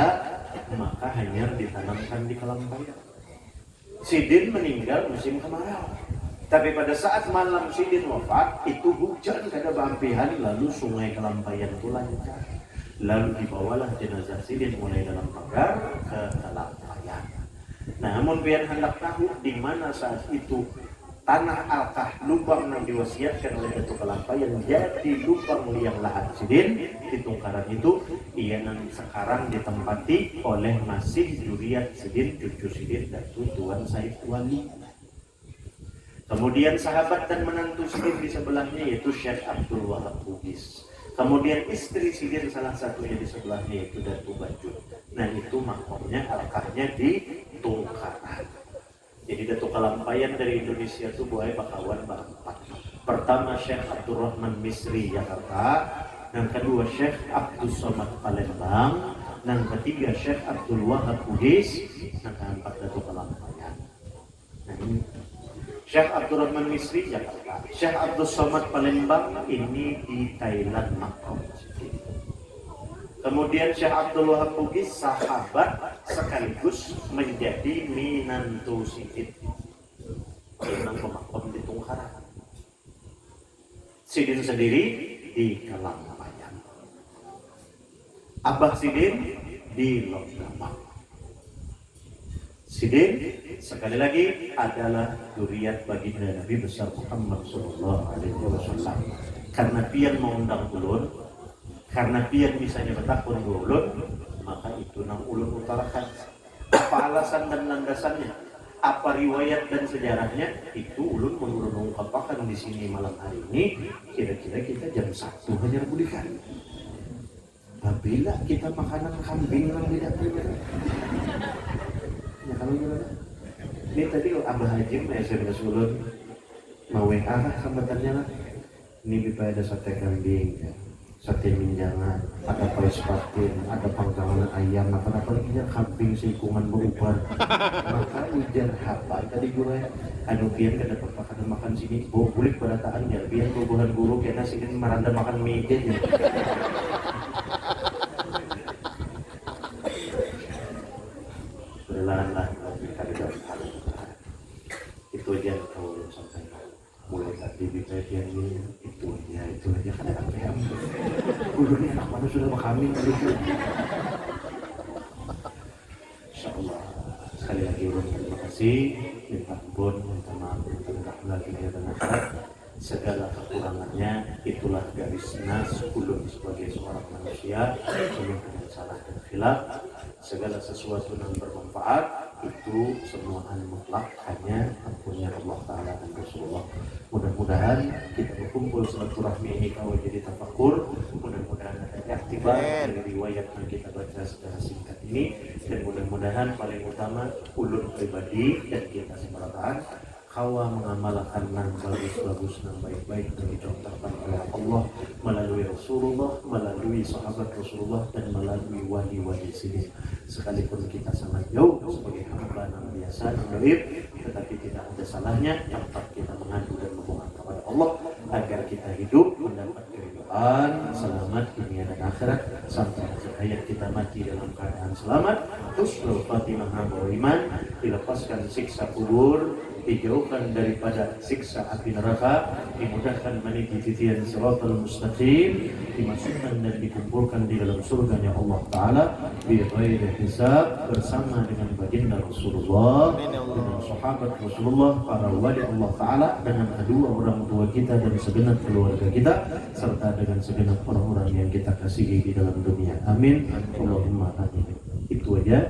maka hanya ditanamkan di Kalampayan. Sidin meninggal musim kemarau. Tapi pada saat malam Sidin wafat, itu hujan kada bampihan, lalu sungai Kalampayan itu lancar. Lalu dibawalah jenazah Sidin mulai dalam pagar ke Kalampayan. Namun pian hendak tahu di mana saat itu tanah alkah lubang yang diwasiatkan oleh Datuk Kalampayan jadi lubang liang lahat Sidin di Tungkaran itu, ia sekarang ditempati oleh masih juriat Sidin, cucu Sidin, Datuk Tuan Said Wali. Kemudian sahabat dan menantu Sidin di sebelahnya yaitu Syekh Abdul Wahab Bugis. Kemudian istri Sidin salah satunya di sebelahnya yaitu Datuk Bajut. Nah itu makamnya alkahnya di Tungkaran. Jadi Datuk Kalampayan dari Indonesia itu buai bakawan berempat. Pertama Syekh Abdurrahman Misri Jakarta, yang kedua Syekh Abdul Somad Palembang, yang ketiga Syekh Abdul Wahab Bugis, yang keempat Datuk Kalampayan. Nah ini Syekh Abdurrahman Misri Jakarta, Syekh Abdul Somad Palembang ini di Thailand makam. Kemudian Syekh Abdul Wahab Bugis sahabat sekaligus menjadi minantu Sidin yang pemakom di Tungkaran. Sidin sendiri di Kalampayan. Abah Sidin di Lombok. Sidin sekali lagi adalah zuriat baginda Nabi besar Muhammad sallallahu alaihi wasallam. Karena pian mengundang ulun, karena pian misalnya bertakun ulun, maka itu nang ulun utarakan. Apa alasan dan landasannya? Apa riwayat dan sejarahnya? Itu ulun mengungkapkan di sini malam hari ini. Kira-kira kita jam 1 hanya bulikan. Apabila kita makanan kambing yang tidak berbeda. Ya kalau gimana? Ini tadi Abah Hajim SMS ulun mau WA sambatannya lah. Ini bisa ada sate kambing, ya. Sate minjangan, ada paes patin, ada panggangan ayam, apa-apa lagi kambing seikungan berubar. Maka ujar apa tadi gue anu pian kada apa kada makan sini bawa bulik berataan ya pian bubuhan guru kena sini maranda makan mie ya. Berlahan-lahan itu aja kalau yang sampaikan mulai tadi bicara ini itu aja kan ada PM dulu nih anak mana sudah berkami tadi insyaallah. Sekali lagi terima kasih, minta ampun, minta maaf, minta lagi dan akhirat segala kekurangannya. Itulah garis nas ulun sebagai seorang manusia, penuh dengan salah dan khilaf. Segala sesuatu yang bermanfaat itu semua mutlak hanya punya Allah Ta'ala dan Rasulullah. Mudah-mudahan kita berkumpul silaturahmi ini kalau jadi tafakur. Mudah-mudahan ada iktibar dari riwayat yang kita baca secara singkat ini, dan mudah-mudahan paling utama ulun pribadi dan kita semerataan kawa mengamalkan yang bagus-bagus dan baik-baik yang dicontohkan oleh Allah melalui Rasulullah, melalui sahabat Rasulullah, dan melalui wali-wali sini. Sekalipun kita sangat jauh sebagai hamba yang biasa, gaib, tetapi tidak ada salahnya tempat kita mengadu dan memohon kepada Allah agar kita hidup mendapat keridhaan, selamat dunia dan akhirat, sampai akhir hayat kita mati dalam keadaan selamat, husnul khatimah hamba iman, dilepaskan siksa kubur, dijauhkan daripada siksa api neraka, dimudahkan meniti titian siratal mustaqim, dimasukkan dan dikumpulkan di dalam surganya Allah Ta'ala bighairi hisab, bersama dengan baginda Rasulullah, dengan sahabat Rasulullah, para wali Allah Ta'ala, dengan kedua orang tua kita dan segenap keluarga kita, serta dengan segenap orang-orang yang kita kasihi di dalam dunia. Amin. Allahumma amin. Itu aja.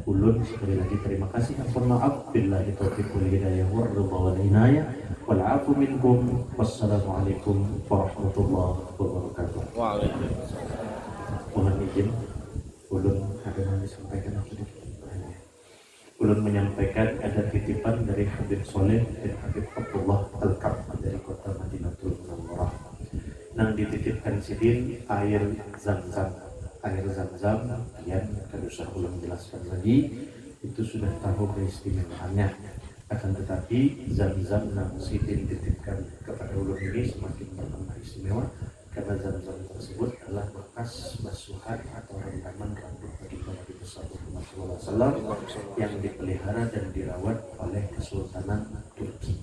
Ulun sekali lagi terima kasih, ampun maaf, billahi taufiq wal hidayah wal ridha wal inayah wal afu minkum. Wassalamualaikum warahmatullahi wabarakatuh. Waalaikumsalam. Mohon izin, ulun ada yang disampaikan apa sedikit. Ulun menyampaikan ada titipan dari Habib Soleh dan Habib Abdullah Al-Kab dari kota Madinatul Munawwarah. Nang dititipkan sidin air zam-zam. Air zam-zam yang kadusah ulun jelaskan lagi, itu sudah tahu keistimewaannya. Akan tetapi zam-zam yang sidin titipkan kepada ulun ini semakin bertambah istimewa, karena zam-zam tersebut adalah bekas basuhan atau rendaman rambut baginda Nabi besar Muhammad SAW yang dipelihara dan dirawat oleh Kesultanan Turki.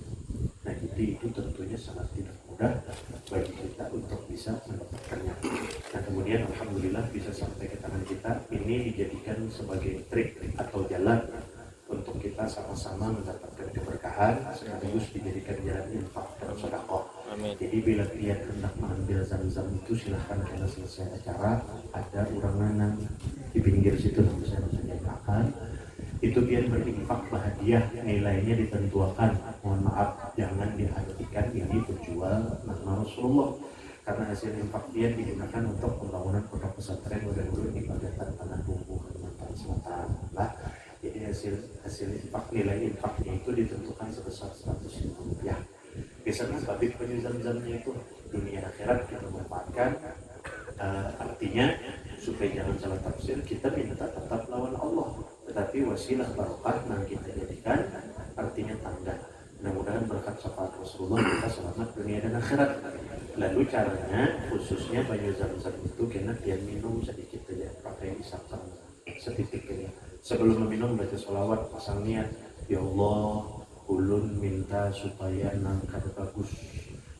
Nah, jadi itu tentunya sangat tidak mudah bagi kita untuk bisa mendapatkannya. Nah, kemudian alhamdulillah bisa sampai ke tangan kita. Ini dijadikan sebagai trik atau jalan untuk kita sama-sama mendapatkan keberkahan, sekaligus dijadikan jalan infak dan sedekah. Jadi bila kalian hendak mengambil zam-zam itu, silahkan karena selesai acara ada urangan di pinggir situ, bisa makan. Itu biar berinfak bahagia, nilainya ditentukan. Mohon maaf, jangan diartikan ini penjual nama Rasulullah, karena hasil infak dia digunakan untuk pembangunan pondok pesantren Wadahulu di Pagetan Tanah Bumbu Kalimantan Selatan. Nah, jadi hasil infak, nilai infaknya itu ditentukan sebesar 100.000 rupiah. Biasanya babit penyuzam-zamnya itu dunia akhirat kita manfaatkan. Artinya supaya jangan salah tafsir, kita minta tetap lawan Allah, tetapi wasilah barokah yang kita jadikan artinya tanda. Mudah-mudahan berkat syafaat Rasulullah kita selamat dunia dan akhirat. Lalu caranya khususnya banyu zam-zam itu kena dia minum sedikit aja, pakai isapan setitik aja. Sebelum meminum baca sholawat, pasang niat, ya Allah, ulun minta supaya nang kada bagus,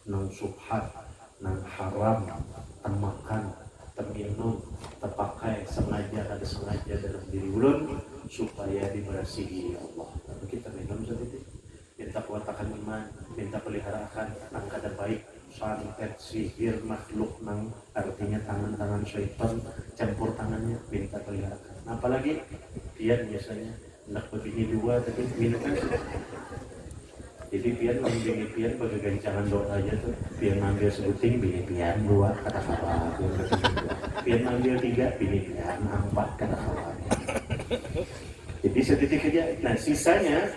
nang subhat, nang haram, temakan, terminum, terpakai sengaja ada sengaja dalam diri ulun supaya diberasihi ya Allah. Lalu kita minum sedikit, minta kuatakan iman, minta peliharakan nang kada baik, santet, sihir, makhluk nang artinya tangan-tangan syaitan campur tangannya, minta peliharakan. Apalagi pian biasanya nak begini dua tapi minum kan. Jadi pian membeli pian bagi gancangan doa aja tuh, pian ambil sebuting bini pian dua kata kabar, pian ambil tiga bini pian 4 kata kabar. Jadi setitik aja. Nah sisanya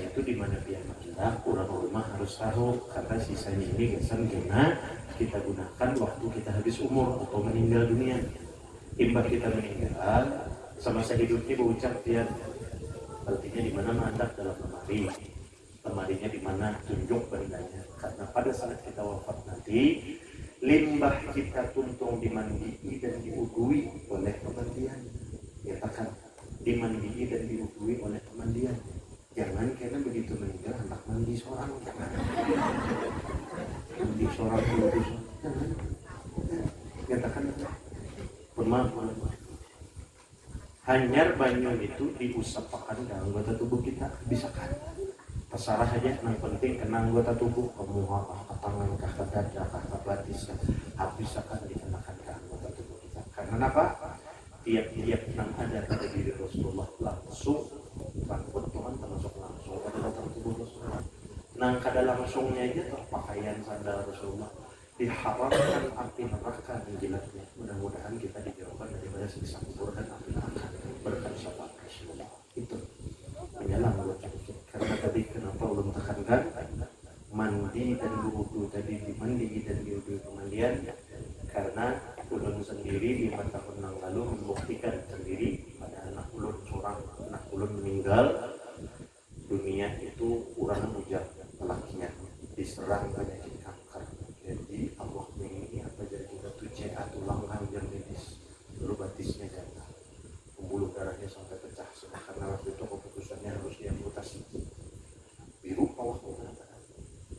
itu di mana pian kita kurang rumah harus tahu, karena sisanya ini kesan guna kita gunakan waktu kita habis umur atau meninggal dunia. Imbang kita meninggal semasa hidupnya berucap pian, artinya di mana mandak dalam lemari. Lemarinya di mana tunjuk bendanya, karena pada saat kita wafat nanti limbah kita tuntung dimandii dan diudui oleh pemandian. Ya kan, dimandii dan diudui oleh pemandian. Jangan karena begitu meninggal hendak mandi seorang, jangan. Mandi seorang dulu, jangan. Katakan pemaaf. Hanyar banyu itu diusapakan ke anggota tubuh kita, bisa kan? Terserah aja, yang penting kena anggota tubuh, ke muka, ke tangan, ke dada, ke batis, habis akan dikenakan ke anggota tubuh kita. Karena apa? tiap-tiap yang ada pada diri Rasulullah langsung rambut Tuhan termasuk langsung pada datang tubuh Rasulullah. Nang kada langsungnya aja tuh pakaian sandal Rasulullah diharamkan api neraka menjilatnya. Mudah-mudahan kita dijauhkan daripada siksa kubur dan api neraka berkat syafaat Rasulullah. Itu menyalah mulut cukup. Karena tadi kenapa ulun tekankan mandi dan wudu tadi, di mandi dan wudu kemandian, karena ulun sendiri 5 tahun yang lalu membuktikan sendiri pada anak ulun seorang anak ulun meninggal dunia itu kurang mujab lelakinya diserang penyakit kanker. Jadi Allah ini apa jadi kita tuh CA tulang yang medis lalu batisnya jatuh, pembuluh darahnya sampai pecah semua karena waktu itu keputusannya harus diamputasi. Biru Allah mengatakan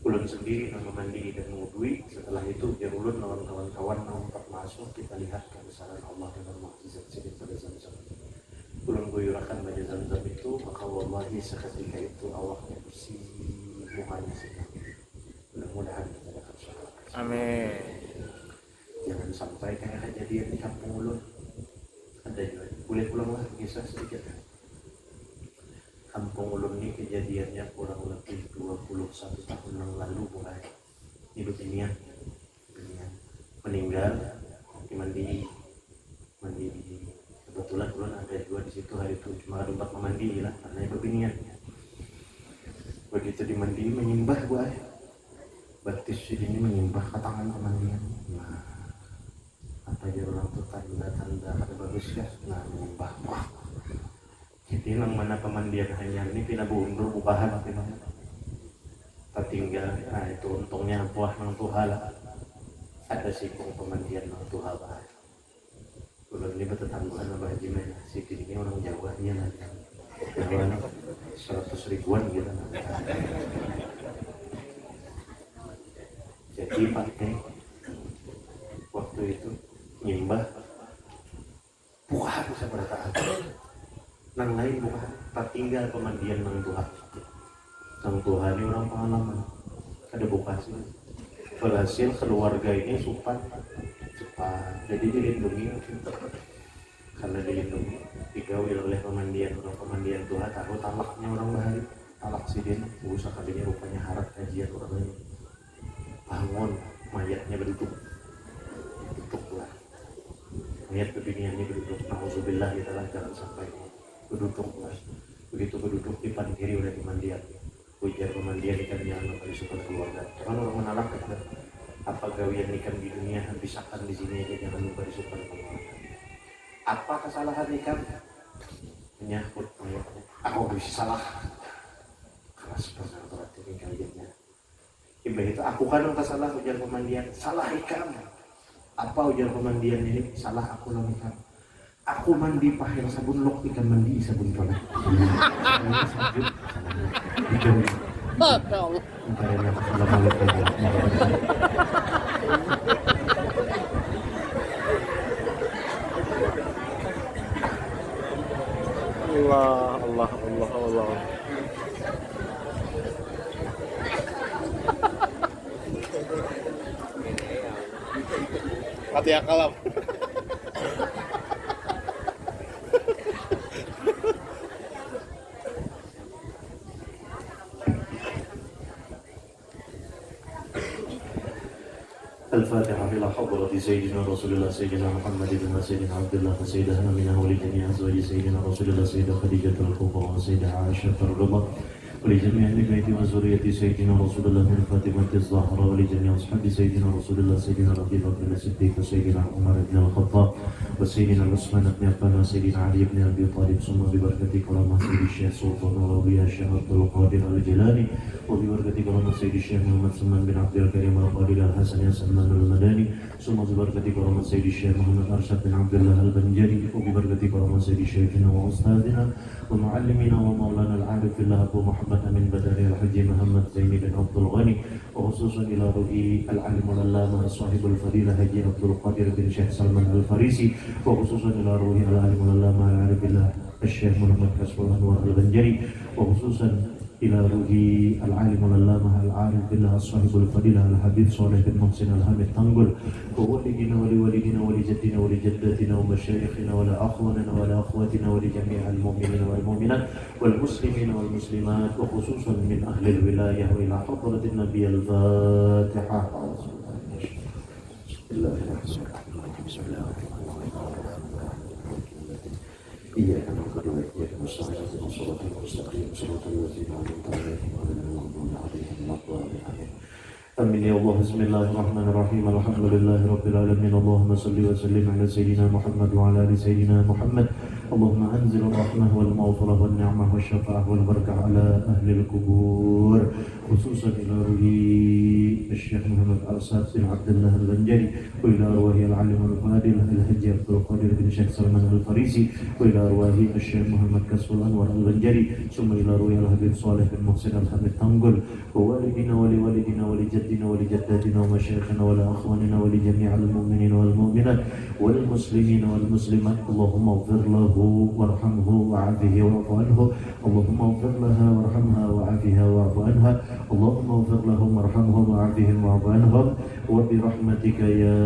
ulun sendiri nama mandi dan wudui. Setelah itu biar ulun lawan kawan-kawan nampak masuk, kita lihat kebesaran Allah dengan mukjizat sini pada Zamzam. Ulun guyurakan pada Zamzam itu, maka wallahi seketika itu awaknya bersih, mukanya sedang. Mudah-mudahan kita dapat syarat. Amin. Jangan sampai kayak kejadian di kampung ulun. Ada juga. Boleh pulang lah kisah sedikit kan. Kampung ulun ini kejadiannya kurang lebih 21 tahun yang lalu mulai. Ini beginian meninggal mandi kebetulan ulun ada juga di situ hari itu, cuma ada tempat memandi lah karena beginian. Begitu dimandi menyembah gua baptis ini menyembah ke tangan pemandian. Nah, apa aja orang tuh tanda-tanda kada bagus ya. Nah, menyembah wah. Jadi nang mana pemandian hanya ini pina bundur bukahan apa mana. Tertinggal, nah itu untungnya buah nang tuhala. Ada singkong pemandian nang tuhala. Ulun ini bertetangguhan sama Haji Mena. Si ini orang Jawa dia nanti. Jawa 100 ribuan gitu. Jadi pakai waktu itu nyimbah bukan bisa bertahan. Nang lain bukan, tertinggal pemandian nang Tuhan. Nang Tuhan ini orang pengalaman. Ada buka sih. Berhasil keluarga ini supan cepat. Jadi dilindungi. Karena dilindungi, digawi oleh pemandian orang pemandian Tuhan. Tahu talaknya orang bahari, talak sidin. Usah kalinya rupanya harap kajian orang lain. Bangun, mayatnya berduduk lah. Mayat bebiniannya berduduk. Nauzubillah kita lah jangan sampai berduduk lah. Begitu berduduk dipan kiri oleh pemandian. Ujar pemandian ikan yang kali suka keluarga. Jangan orang menalak kan. Apa gawian ikan di dunia habis akan di sini aja, jangan lupa disupport keluarga. Apa kesalahan ikan? Menyangkut mayatnya. Aku bisa salah. Keras benar berarti ini kaliannya. Imbah itu aku kan yang salah ujar pemandian. Salah ikan. Apa ujar pemandian ini? Salah aku lah ikan. Aku mandi pakai sabun lok, ikan mandi sabun toilet. Allah. Mati akal. الفاتحة إلى حضرة سيدنا رسول الله سيدنا محمد بن سيدنا عبد الله سيدنا أمينة ولجميع أزواج سيدنا رسول الله سيدة خديجة الكبرى وسيدة عائشة الرضا ولجميع أهل بيت وذرية سيدنا رسول الله من فاطمة الزهراء ولجميع أصحاب سيدنا رسول الله سيدنا أبي بكر الصديق وسيدنا عمر بن الخطاب وسيدنا عثمان بن عفان وسيدنا علي بن أبي طالب ثم ببركة كرامة سيد الشيخ سلطان الأولياء الشيخ عبد القادر الجيلاني وببركة كرامة سيد الشيخ محمد سلمان بن عبد الكريم القادر الحسن سلمان المدني ثم ببركة كرامة سيد الشيخ محمد أرشد بن عبد الله البنجري وببركة كرامة سيد شيخنا وأستاذنا ومعلمنا ومولانا العارف الله أبو محمد من بدر الحج محمد زين بن عبد الغني وخصوصا إلى رؤي العالم العلامة صاحب الفضيلة حجي عبد القادر بن شيخ سلمان الفارسي وخصوصا إلى رؤي العالم العلامة العارف الله الشيخ محمد كسب الأنوار البنجري وخصوصا إلى روح العالم العلامة العارف بالله الصاحب الفضيلة الحبيب صالح بن محسن الحامد تنقل ووالدنا ولوالدنا ولجدنا ولجداتنا ومشايخنا ولأخواننا ولأخواتنا ولجميع المؤمنين والمؤمنات والمسلمين والمسلمات وخصوصا من أهل الولاية وإلى حضرة النبي الفاتحة. بسم الله الرحمن الرحيم. إياك نعبد وإياك نستعين اهدنا الصراط المستقيم صراط الذين أنعمت عليهم غير المغضوب عليهم ولا الضالين. آمين يا الله. بسم الله الرحمن الرحيم. الحمد لله رب العالمين. اللهم صل وسلم على سيدنا محمد وعلى آل سيدنا محمد. اللهم أنزل الرحمة والمغفرة والنعمة والشفاعة والبركة على أهل القبور خصوصا إلى روح الشيخ محمد أرشاد بن عبد الله البنجري وإلى أرواح العالم الفاضل الحاج عبد القادر بن شيخ سلمان الفارسي وإلى أرواح الشيخ محمد كسب الأنور البنجري ثم إلى أرواح الحبيب صالح بن محسن الحميد تنقل ووالدنا ولوالدنا ولجدنا ولجداتنا ومشايخنا ولأخواننا ولجميع المؤمنين والمؤمنات والمسلمين والمسلمات. اللهم اغفر له وارحمه وعافه واعف عنه. اللهم اغفر لها وارحمها وعافها واعف عنها. اللهم اغفر لهم وارحمهم وعافهم واعف عنهم وبرحمتك يا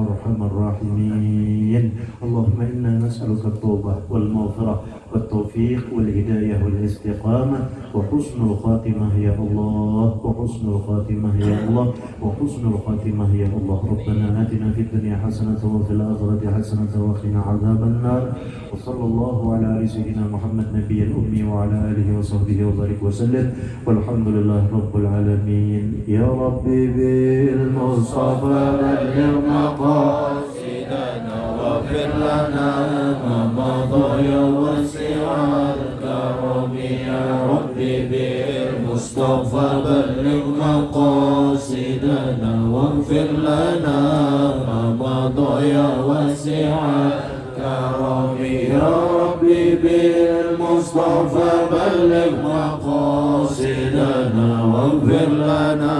أرحم الراحمين. اللهم إنا نسألك التوبة والمغفرة والتوفيق والهداية والاستقامة وحسن الخاتمة يا الله وحسن الخاتمة يا الله وحسن الخاتمة يا الله. ربنا آتنا في الدنيا حسنة وفي الآخرة حسنة وقنا عذاب النار. وصلى الله على سيدنا محمد نبي الأمي وعلى آله وصحبه وبارك وسلم والحمد لله رب العالمين. يا ربي بالمصطفى بلغ مقاصدنا واغفر لنا ما مضى يا واسع الكرم. يا ربي بالمصطفى بلغ مقاصدنا واغفر لنا ما مضى يا واسع الكرم. يا ربي بالمصطفى بلغ مقاصدنا واغفر لنا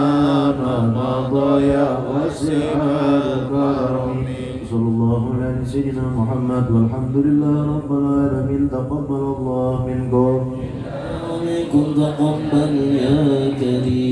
ما مضى يا واسع الكرم. صلى الله على سيدنا محمد والحمد لله رب العالمين. تقبل الله منكم. تقبل يا كريم.